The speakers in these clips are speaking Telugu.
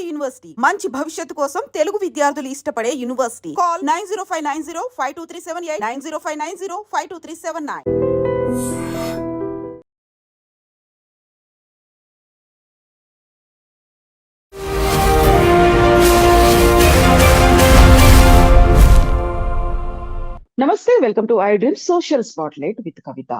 ఉస్మానియా యూనివర్సిటీ మంచి భవిష్యత్తు కోసం తెలుగు విద్యార్థులు ఇష్టపడే యూనివర్సిటీ. కాల్ 9059052378 9059052379. నమస్తే, welcome to I dream social spotlight with Kavitha.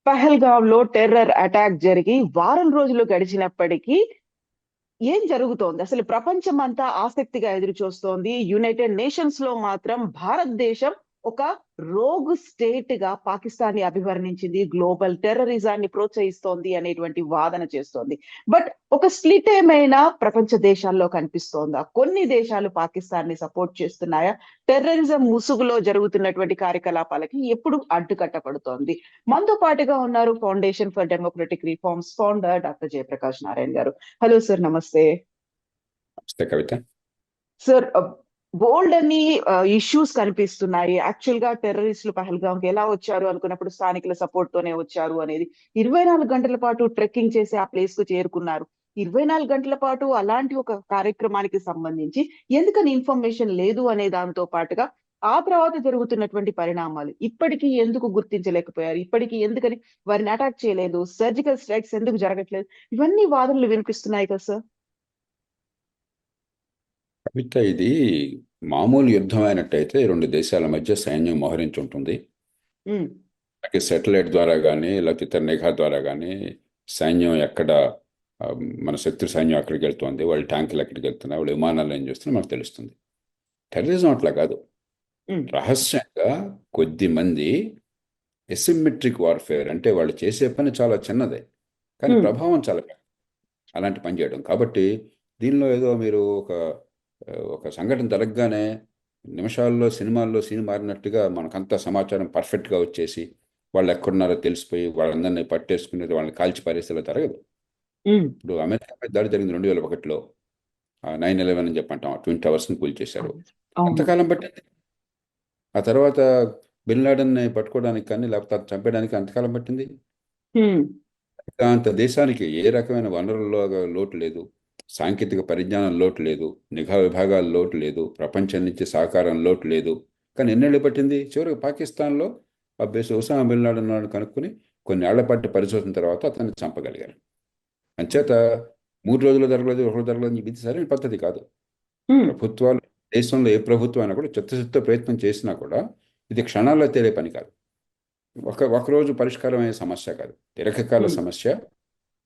Pahalgam లో టెర్రర్ అటాక్ జరిగి వారం రోజులు గడిచినప్పటికీ ఏం జరుగుతోంది? అసలు ప్రపంచం అంతా ఆసక్తిగా ఎదురు చూస్తోంది. యునైటెడ్ నేషన్స్ లో మాత్రం భారతదేశం ఒక రోగ్ స్టేట్ గా పాకిస్తాన్ ని అభివర్ణించింది, గ్లోబల్ టెర్రరిజాన్ని ప్రోత్సహిస్తోంది అనేటువంటి వాదన చేస్తోంది. బట్ ఒక స్ప్లిట్ ఏమైనా ప్రపంచ దేశాల్లో కనిపిస్తోందా? కొన్ని దేశాలు పాకిస్తాన్ ని సపోర్ట్ చేస్తున్నాయా? టెర్రరిజం ముసుగులో జరుగుతున్నటువంటి కార్యకలాపాలకి ఎప్పుడు అడ్డుకట్టబడుతోంది? మనతో పాటుగా ఉన్నారు foundation for democratic reforms founder doctor Jayaprakash Narayan garu. Hello sir, నమస్తే. కవిత సార్, బోల్డ్ అని ఇష్యూస్ కనిపిస్తున్నాయి. యాక్చువల్ గా టెర్రరిస్టులు పహల్గామ్ కి ఎలా వచ్చారు అనుకున్నప్పుడు స్థానికుల సపోర్ట్ తోనే వచ్చారు అనేది. 24 గంటల పాటు ట్రెక్కింగ్ చేసి ఆ ప్లేస్ కు చేరుకున్నారు. 24 గంటల పాటు అలాంటి ఒక కార్యక్రమానికి సంబంధించి ఎందుకని ఇన్ఫర్మేషన్ లేదు అనే దాంతో పాటుగా ఆ తర్వాత జరుగుతున్నటువంటి పరిణామాలు ఇప్పటికీ ఎందుకు గుర్తించలేకపోయారు? ఇప్పటికీ ఎందుకని వారిని అటాక్ చేయలేదు? సర్జికల్ స్ట్రైక్స్ ఎందుకు జరగట్లేదు? ఇవన్నీ వాదనలు వినిపిస్తున్నాయి కదా సార్. కవిత, ఇది మామూలు యుద్ధం అయినట్టయితే రెండు దేశాల మధ్య సైన్యం మోహరించి ఉంటుంది. శాటిలైట్ ద్వారా కానీ లేకపోతే ఇతర నిఘా ద్వారా కానీ సైన్యం ఎక్కడ, మన శత్రు సైన్యం ఎక్కడికి వెళ్తుంది, వాళ్ళ ట్యాంకులు ఎక్కడికి వెళ్తున్నాయి, వాళ్ళ విమానాలు ఏం చేస్తున్నాయి మనకు తెలుస్తుంది. టెర్రరిజం అట్లా కాదు. రహస్యంగా కొద్ది మంది ఎసిమెట్రిక్ వార్ఫేర్, అంటే వాళ్ళు చేసే పని చాలా చిన్నదే కానీ ప్రభావం చాలా అలాంటి పని చేయడం. కాబట్టి దీనిలో ఏదో మీరు ఒక సంఘటన జరగగానే నిమిషాల్లో సినిమాల్లో సీన్ మారినట్టుగా మనకంతా సమాచారం పర్ఫెక్ట్గా వచ్చేసి వాళ్ళు ఎక్కడున్నారో తెలిసిపోయి వాళ్ళందరినీ పట్టేసుకునేది, వాళ్ళని కాల్చి పారేసేలా జరగదు. ఇప్పుడు అమెరికా మీద దాడి జరిగింది 2001లో, 9/11 అని చెప్పంటాం, 20 అవర్స్ని కూల్చేశారు. అంతకాలం పట్టింది. ఆ తర్వాత బిన్ లాడెన్ని పట్టుకోవడానికి కానీ లేకపోతే చంపేయడానికి అంతకాలం పట్టింది. అంత దేశానికి ఏ రకమైన వనరుల్లో లోటు లేదు, సాంకేతిక పరిజ్ఞానం లోటు లేదు, నిఘా విభాగాల లోటు లేదు, ప్రపంచం నుంచి సహకారం లోటు లేదు. కానీ ఎన్నేళ్ళు పట్టింది? చివరికి పాకిస్తాన్లో ఒసామా బిన్ లాడెన్ కనుక్కొని కొన్ని ఏళ్ల పాటు పరిశోధన తర్వాత అతన్ని చంపగలిగారు. అంచేత 3 రోజులు జరగలేదు, 1 రోజు జరగలేదు, ఇది సరైన పద్ధతి కాదు. ప్రభుత్వాలు, దేశంలో ఏ ప్రభుత్వం అయినా కూడా చిత్తశుద్ధితో ప్రయత్నం చేసినా కూడా ఇది క్షణాల్లో తేలే పని కాదు. ఒకరోజు పరిష్కారం అయ్యే సమస్య కాదు, దీర్ఘకాల సమస్య.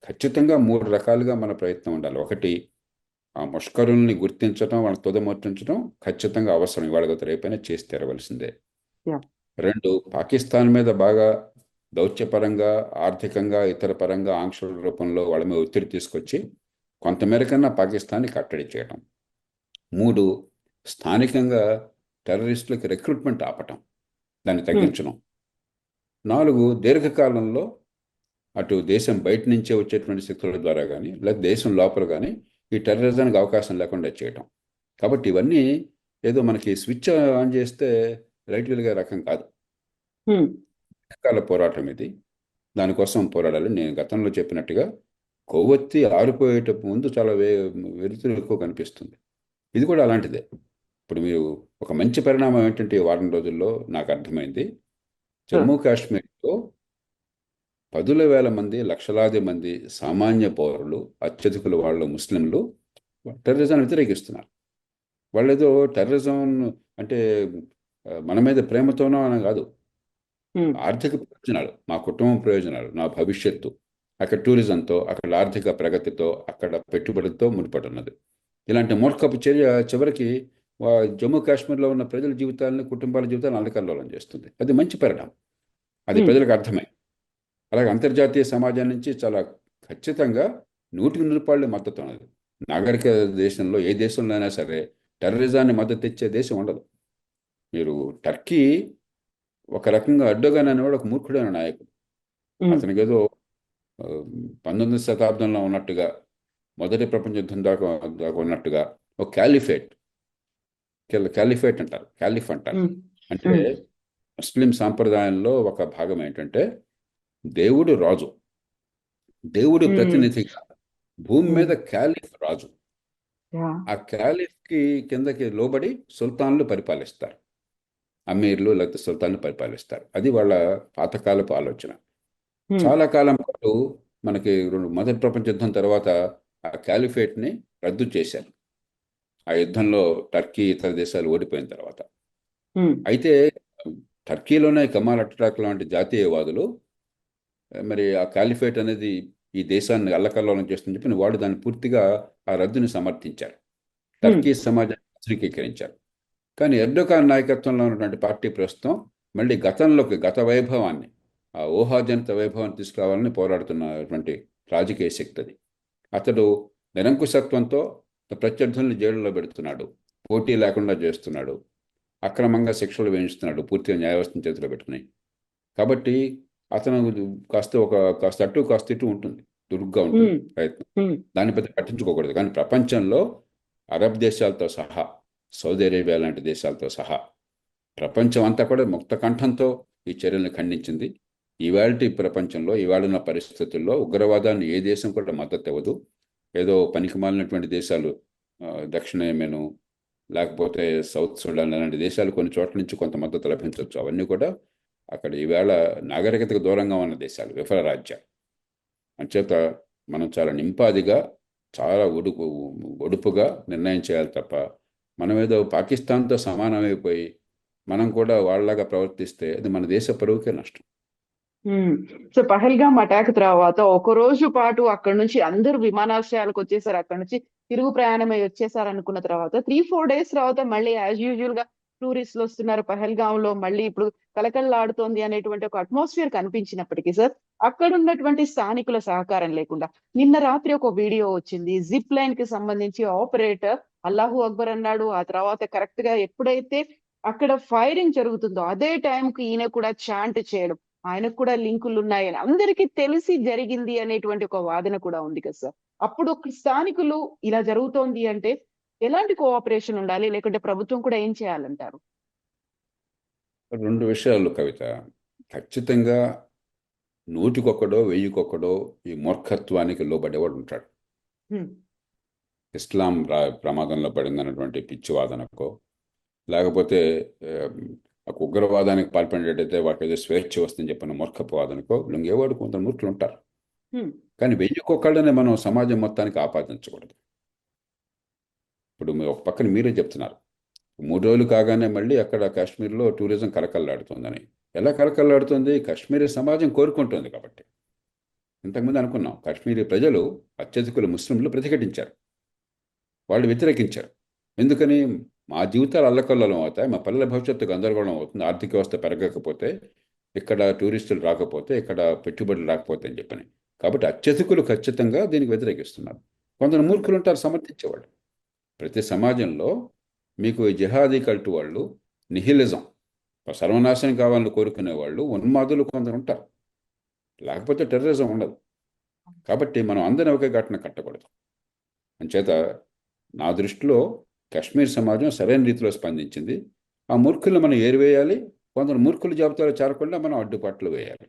ఖచ్చితంగా 3 రకాలుగా మన ప్రయత్నం ఉండాలి. ఒకటి, ఆ ముష్కరుల్ని గుర్తించడం, వాళ్ళని తుదముట్టించడం ఖచ్చితంగా అవసరం, ఇవాళ రేపైనా చేసి తీరవలసిందే. 2, పాకిస్తాన్ మీద బాగా దౌత్యపరంగా, ఆర్థికంగా, ఇతర పరంగా ఆంక్షల రూపంలో వాళ్ళ మీద ఒత్తిడి తీసుకొచ్చి కొంతమేరకన్నా పాకిస్తాన్ని కట్టడి చేయడం. 3, స్థానికంగా టెర్రరిస్టులకి రిక్రూట్మెంట్ ఆపటం, దాన్ని తగ్గించడం. 4, దీర్ఘకాలంలో అటు దేశం బయట నుంచే వచ్చేటువంటి శక్తుల ద్వారా కానీ లేదా దేశం లోపల కానీ ఈ టెర్రరిజానికి అవకాశం లేకుండా చేయటం. కాబట్టి ఇవన్నీ ఏదో మనకి స్విచ్ ఆన్ చేస్తే లైట్ వెలిగే రకం కాదు. రకాల పోరాటం ఇది. దానికోసం పోరాడాలి. నేను గతంలో చెప్పినట్టుగా కొవ్వొత్తి ఆరిపోయేటప్పుడు ముందు చాలా వెలుతురు ఎక్కువ కనిపిస్తుంది. ఇది కూడా అలాంటిదే. ఇప్పుడు మీరు ఒక మంచి పరిణామం ఏంటంటే ఈ వారం రోజుల్లో నాకు అర్థమైంది, జమ్మూ కాశ్మీర్లో 10,000 మంది, లక్షలాది మంది సామాన్య పౌరులు, అత్యధికులు వాళ్ళు ముస్లింలు టెర్రరిజాన్ని వ్యతిరేకిస్తున్నారు. వాళ్ళు ఏదో టెర్రరిజం అంటే మన మీద ప్రేమతోనో అని కాదు, ఆర్థిక ప్రయోజనాలు, మా కుటుంబం ప్రయోజనాలు, నా భవిష్యత్తు, అక్కడ టూరిజంతో, అక్కడ ఆర్థిక ప్రగతితో, అక్కడ పెట్టుబడితో ముడిపడి ఉన్నది. ఇలాంటి మూర్ఖపు చర్య చివరికి జమ్మూ కాశ్మీర్లో ఉన్న ప్రజల జీవితాలను, కుటుంబాల జీవితాలను అల్లకల్లోలం చేస్తుంది. అది మంచి పరిణామం, అది ప్రజలకు అర్థమై. అలాగే అంతర్జాతీయ సమాజం నుంచి చాలా ఖచ్చితంగా 100% మద్దతు ఉన్నది. నాగరిక దేశంలో, ఏ దేశంలో అయినా సరే టెర్రరిజాన్ని మద్దతు ఇచ్చే దేశం ఉండదు. మీరు టర్కీ ఒక రకంగా అడ్డోగాన్ అనేవాడు ఒక మూర్ఖుడైన నాయకుడు. అతనికి ఏదో 19వ శతాబ్దంలో ఉన్నట్టుగా, మొదటి ప్రపంచ యుద్ధం దాకా ఉన్నట్టుగా ఒక క్యాలిఫేట్ అంటారు, క్యాలిఫ్ అంటారు. అంటే ముస్లిం సాంప్రదాయంలో ఒక భాగం ఏంటంటే దేవుడు రాజు, దేవుడు ప్రతినిధిగా భూమి మీద క్యాలిఫ్ రాజు. యా. ఆ క్యాలిఫ్కి కిందకి లోబడి సుల్తాన్లు పరిపాలిస్తారు, అమీర్లు లేకపోతే సుల్తాన్లు పరిపాలిస్తారు. అది వాళ్ళ పాతకాలపు ఆలోచన. హ్మ్. చాలా కాలం పాటు మనకి మొదటి ప్రపంచ యుద్ధం తర్వాత ఆ క్యాలిఫేట్ని రద్దు చేశారు, ఆ యుద్ధంలో టర్కీ ఇతర దేశాలు ఓడిపోయిన తర్వాత. హ్మ్. అయితే టర్కీలోనే కమాల్ అటాక్ లాంటి జాతీయవాదులు మరి ఆ కాలిఫేట్ అనేది ఈ దేశాన్ని అల్లకల్లోలం చేస్తుందని చెప్పి వాడు దాన్ని పూర్తిగా ఆ రద్దుని సమర్థించారు, హ్మ్. టర్కీ సమాజాన్ని ఆధునికీకరించారు. కానీ ఎర్డోగాన్ నాయకత్వంలో ఉన్నటువంటి పార్టీ ప్రస్తుతం మళ్ళీ గతంలోకి, గత వైభవాన్ని, ఆ ఊహాజనిత వైభవాన్ని తీసుకురావాలని పోరాడుతున్నటువంటి రాజకీయ శక్తి అది. అతడు నిరంకుశత్వంతో ప్రత్యర్థుల్ని జైలులో పెడుతున్నాడు, పోటీ లేకుండా చేస్తున్నాడు, అక్రమంగా శిక్షలు వేయిస్తున్నాడు పూర్తిగా న్యాయవ్యవస్థను చేతిలో పెట్టుకుని. కాబట్టి అతను కాస్త అటు కాస్త ఇటు ఉంటుంది, దురుగ్గా ఉంటుంది హ్మ్. ప్రయత్నం. హ్మ్. దాన్ని పెద్ద పట్టించుకోకూడదు. కానీ ప్రపంచంలో అరబ్ దేశాలతో సహా, సౌదీ అరేబియా లాంటి దేశాలతో సహా ప్రపంచం అంతా కూడా ముక్త కంఠంతో ఈ చర్యలను ఖండించింది. ఇవాళ ప్రపంచంలో ఇవాళ పరిస్థితుల్లో ఉగ్రవాదాన్ని ఏ దేశం కూడా మద్దతు ఇవ్వదు. ఏదో పనికి మాలినటువంటి దేశాలు, దక్షిణ యెమెను లేకపోతే సౌత్ సుడాన్ లాంటి దేశాలు కొన్ని చోట్ల నుంచి కొంత మద్దతు లభించవచ్చు. అవన్నీ కూడా అక్కడ ఈవేళ నాగరికతకు దూరంగా ఉన్న దేశాలు, విఫల రాజ్యాలు. అంచేత మనం చాలా నింపాదిగా, చాలా ఒడుపుగా నిర్ణయం చేయాలి తప్ప మనం ఏదో పాకిస్తాన్తో సమానమైపోయి మనం కూడా వాళ్ళలాగా ప్రవర్తిస్తే అది మన దేశ పరువుకే నష్టం. హ్మ్. సో పహల్గామ్ అటాక్ తర్వాత ఒక రోజు పాటు అక్కడి నుంచి అందరూ విమానాశ్రయాలకు వచ్చేసారు. అక్కడి నుంచి తిరుగు ప్రయాణమై వచ్చేసారు అనుకున్న తర్వాత 3-4 డేస్ తర్వాత మళ్ళీ యాజ్ యూజువల్ గా టూరిస్టులు వస్తున్నారు. పహల్గామ్‌లో మళ్ళీ ఇప్పుడు కలకల్లాడుతోంది అనేటువంటి ఒక అట్మాస్ఫియర్ కనిపించినప్పటికీ సార్, అక్కడ ఉన్నటువంటి స్థానికుల సహకారం లేకుండా నిన్న రాత్రి ఒక వీడియో వచ్చింది. జిప్ లైన్‌కి సంబంధించి ఆపరేటర్ అల్లాహు అక్బర్ అన్నాడు. ఆ తర్వాత కరెక్ట్‌గా ఎప్పుడైతే అక్కడ ఫైరింగ్ జరుగుతుందో అదే టైంకి ఈయన కూడా చాంట్ చేయడం. ఆయనకు కూడా లింకులున్నాయని అందరికీ తెలిసి జరిగింది అనేటువంటి ఒక వాదన కూడా ఉంది కదా సార్. అప్పుడు ఒక స్థానికులు ఇలా జరుగుతోంది అంటే ఎలాంటి కోఆపరేషన్ ఉండాలి? లేకుంటే ప్రభుత్వం కూడా ఏం చేయాలంటారు? 2 విషయాలు కవిత. ఖచ్చితంగా నూటికొక్కడో, వెయ్యికొక్కడో ఈ మూర్ఖత్వానికి లోబడేవాడు ఉంటాడు. హ్మ్. ఇస్లాం ప్రమాదంలో పడిందన్నటువంటి పిచ్చివాదనకో, లేకపోతే ఆ ఉగ్రవాదానికి పాల్పడేటైతే వాటికి ఏదో స్వేచ్ఛ వస్తుందని చెప్పిన మూర్ఖపు వాదనకో లొంగేవాడు కొంత మూర్ఖులు ఉంటారు. హ్మ్. కానీ వెయ్యికొక్కళ్ళని మనం సమాజం మొత్తానికి ఆపాదించకూడదు. ఇప్పుడు ఒక పక్కన మీరే చెప్తున్నారు 3 రోజులు కాగానే మళ్ళీ అక్కడ కాశ్మీర్లో టూరిజం కలకల్లాడుతుందని. ఎలా కలకల్లాడుతుంది? కాశ్మీరీ సమాజం కోరుకుంటుంది కాబట్టి. ఇంతకుముందు అనుకున్నాం, కాశ్మీరీ ప్రజలు, అత్యధికులు ముస్లింలు ప్రతిఘటించారు, వాళ్ళు వ్యతిరేకించారు. ఎందుకని? మా జీవితాలు అల్లకల్లోలం అవుతాయి, మా పిల్లల భవిష్యత్తు గందరగోళం అవుతుంది, ఆర్థిక వ్యవస్థ పెరగకపోతే, ఇక్కడ టూరిస్టులు రాకపోతే, ఇక్కడ పెట్టుబడులు రాకపోతే అని చెప్పని. కాబట్టి అత్యధికులు ఖచ్చితంగా దీనికి వ్యతిరేకిస్తున్నారు. కొందరు మూర్ఖులు ఉంటారు సమర్థించేవాళ్ళు. ప్రతి సమాజంలో మీకు జిహాదీ కల్టు వాళ్ళు, నిహిలిజం, సర్వనాశనం కావాలని కోరుకునే వాళ్ళు, ఉన్మాదులు కొందరు ఉంటారు. లేకపోతే టెర్రరిజం ఉండదు. కాబట్టి మనం అందరినీ ఒకే ఘటన కట్టకూడదు. అంచేత నా దృష్టిలో కాశ్మీర్ సమాజం సరైన రీతిలో స్పందించింది. ఆ మూర్ఖులను మనం ఏరివేయాలి, కొందరు మూర్ఖుల జాబితాలో చేరకుండా మనం అడ్డుకట్లు వేయాలి.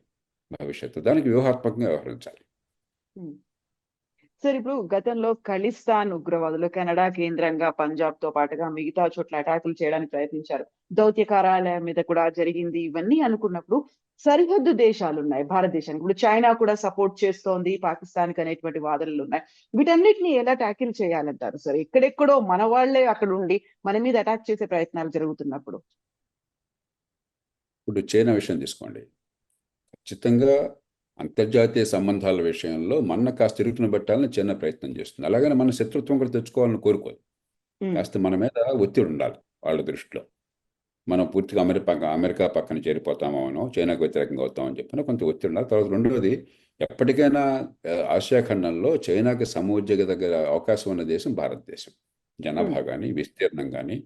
భవిష్యత్తు దానికి వ్యూహాత్మకంగా వ్యవహరించాలి. హ్మ్. సార్ ఇప్పుడు గతంలో ఖలిస్తాన్ ఉగ్రవాదులు కెనడా కేంద్రంగా పంజాబ్‌తో పాటుగా మిగతా చోట్ల అటాకులు చేయడానికి ప్రయత్నించారు. దౌత్య కార్యాలయం మీద కూడా జరిగింది. ఇవన్నీ అనుకున్నప్పుడు సరిహద్దు దేశాలున్నాయి భారతదేశానికి. ఇప్పుడు చైనా కూడా సపోర్ట్ చేస్తోంది పాకిస్తాన్‌కి అనేటువంటి వాదనలున్నాయి. వీటన్నిటిని ఎలా టాకిల్ చేయాలంటారు సార్? ఎక్కడెక్కడో మన వాళ్ళే అక్కడుండి మన మీద అటాక్ చేసే ప్రయత్నాలు జరుగుతున్నప్పుడు. ఇప్పుడు చైనా విషయం తీసుకోండి. ఖచ్చితంగా అంతర్జాతీయ సంబంధాల విషయంలో మన కాస్త ఇరుకును పెట్టాలని చైనా ప్రయత్నం చేస్తుంది. అలాగని మన శత్రుత్వం కూడా తెచ్చుకోవాలని కోరుకోదు. హ్మ్. కాస్త మన మీద ఒత్తిడి ఉండాలి వాళ్ళ దృష్టిలో. మనం పూర్తిగా అమెరికా పక్కన చేరిపోతామో, చైనాకు వ్యతిరేకంగా అవుతామని చెప్పిన కొంత ఒత్తిడి ఉండాలి. తర్వాత రెండవది, ఎప్పటికైనా ఆసియా ఖండంలో చైనాకి సమవుజ్జగదగ్గర అవకాశం ఉన్న దేశం భారతదేశం. హ్మ్. జనాభా కానీ, విస్తీర్ణం కానీ,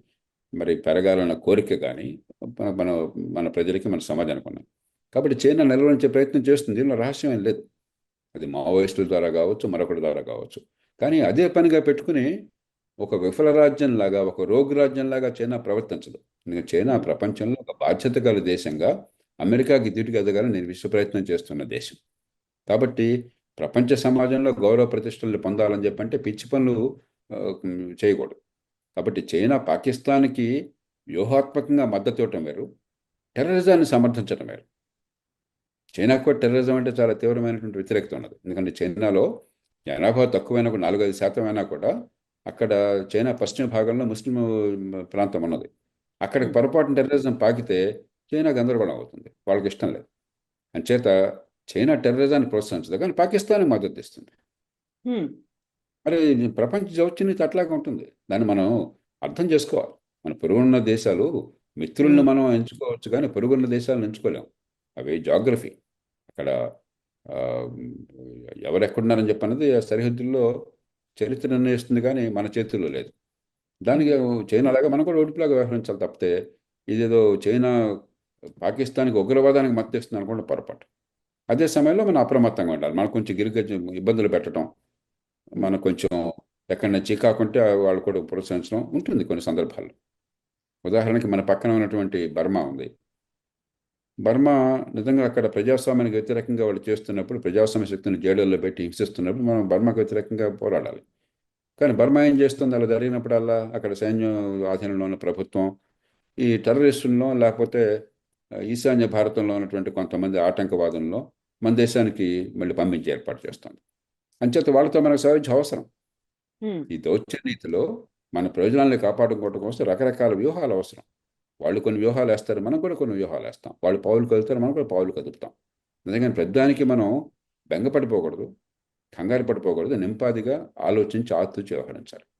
మరి పెరగాలన్న కోరిక కానీ మన మన మన ప్రజలకి, మన సమాజానికి ఉన్నాయి. కాబట్టి చైనా నిలవరించే ప్రయత్నం చేస్తుంది, దీనిలో రహస్యం ఏం లేదు. అది మావోయిస్టుల ద్వారా కావచ్చు, మరొకటి ద్వారా కావచ్చు. కానీ అదే పనిగా పెట్టుకుని ఒక విఫల రాజ్యంలాగా, ఒక రోగి రాజ్యంలాగా చైనా ప్రవర్తించదు. చైనా హ్మ్. ప్రపంచంలో ఒక బాధ్యత గల దేశంగా, అమెరికాకి ధీటుగా ఎదగాలని నేను విశ్వ ప్రయత్నం చేస్తున్న దేశం. కాబట్టి ప్రపంచ సమాజంలో గౌరవ ప్రతిష్టలు పొందాలని చెప్పంటే పిచ్చి పనులు చేయకూడదు. కాబట్టి చైనా పాకిస్తాన్కి వ్యూహాత్మకంగా మద్దతు ఇవ్వటం వేరు, టెర్రరిజాన్ని సమర్థించడం వేరు. చైనాకు కూడా టెర్రరిజం అంటే చాలా తీవ్రమైనటువంటి వ్యతిరేకత ఉన్నది. ఎందుకంటే చైనాలో జనాభా తక్కువైనా కూడా 4-5% అయినా కూడా అక్కడ చైనా పశ్చిమ భాగంలో ముస్లిం ప్రాంతం ఉన్నది. అక్కడికి పొరపాటున టెర్రరిజం పాకితే చైనా గందరగోళం అవుతుంది. వాళ్ళకి ఇష్టం లేదు. అంచేత చైనా టెర్రరిజాన్ని ప్రోత్సహించదు, కానీ పాకిస్తాన్కి మద్దతు ఇస్తుంది. మరి ఇది ప్రపంచ దౌత్యనీతి అట్లాగే ఉంటుంది. దాన్ని మనం అర్థం చేసుకోవాలి. మన పొరుగున్న దేశాలు మిత్రులను మనం ఎంచుకోవచ్చు, కానీ పొరుగున్న దేశాలను ఎంచుకోలేము. అవి జాగ్రఫీ. అక్కడ ఆ, ఎవరు ఎక్కడున్నారని చెప్పన్నది ఆ సరిహద్దుల్లో చరిత్ర నిర్ణయిస్తుంది, కానీ మన చేతుల్లో లేదు. దానికి చైనా లాగా మనం కూడా ఓడిపులాగా వ్యవహరించాలి తప్పితే ఇదేదో చైనా పాకిస్తాన్కి ఉగ్రవాదానికి మద్దతు ఇస్తుంది అనుకుంటే పొరపాటు. అదే సమయంలో మనం అప్రమత్తంగా ఉండాలి. మనకు కొంచెం గిరిగజ్జ ఇబ్బందులు పెట్టడం, మనకు కొంచెం ఎక్కడైనా చికాకుంటే వాళ్ళు కూడా ప్రోత్సహించడం ఉంటుంది కొన్ని సందర్భాల్లో. ఉదాహరణకి మన పక్కన ఉన్నటువంటి బర్మా ఉంది. బర్మా నిజంగా అక్కడ ప్రజాస్వామ్యానికి వ్యతిరేకంగా వాళ్ళు చేస్తున్నప్పుడు, ప్రజాస్వామ్య శక్తిని జైళ్ళల్లో పెట్టి హింసిస్తున్నప్పుడు మనం బర్మాకు వ్యతిరేకంగా పోరాడాలి. కానీ బర్మా ఏం చేస్తుంది? అలా జరిగినప్పుడల్లా అక్కడ సైన్యం ఆధీనంలో ఉన్న ప్రభుత్వం ఈ టెర్రరిస్టుల్లో లేకపోతే ఈశాన్య భారతంలో ఉన్నటువంటి కొంతమంది ఆటంకవాదుల్లో మన దేశానికి మళ్ళీ పంపించే ఏర్పాటు చేస్తుంది. అంచేత వాళ్ళతో మనకు సాధించే అవసరం. ఈ దౌత్య నీతిలో మన ప్రయోజనాలను కాపాడుకోవడం కోసం రకరకాల వ్యూహాలు అవసరం. వాళ్ళు కొన్ని వ్యూహాలు వేస్తారు, మనం కూడా కొన్ని వ్యూహాలు వేస్తాం. వాళ్ళు పావులు కదులుతారు, మనం కూడా పావులు కదుపుతాం. నిజంగా ప్రతిదానికి మనం బెంగపడిపోకూడదు, కంగారు పడిపోకూడదు. నింపాదిగా ఆలోచించి ఆలోచించి వ్యవహరించాలి.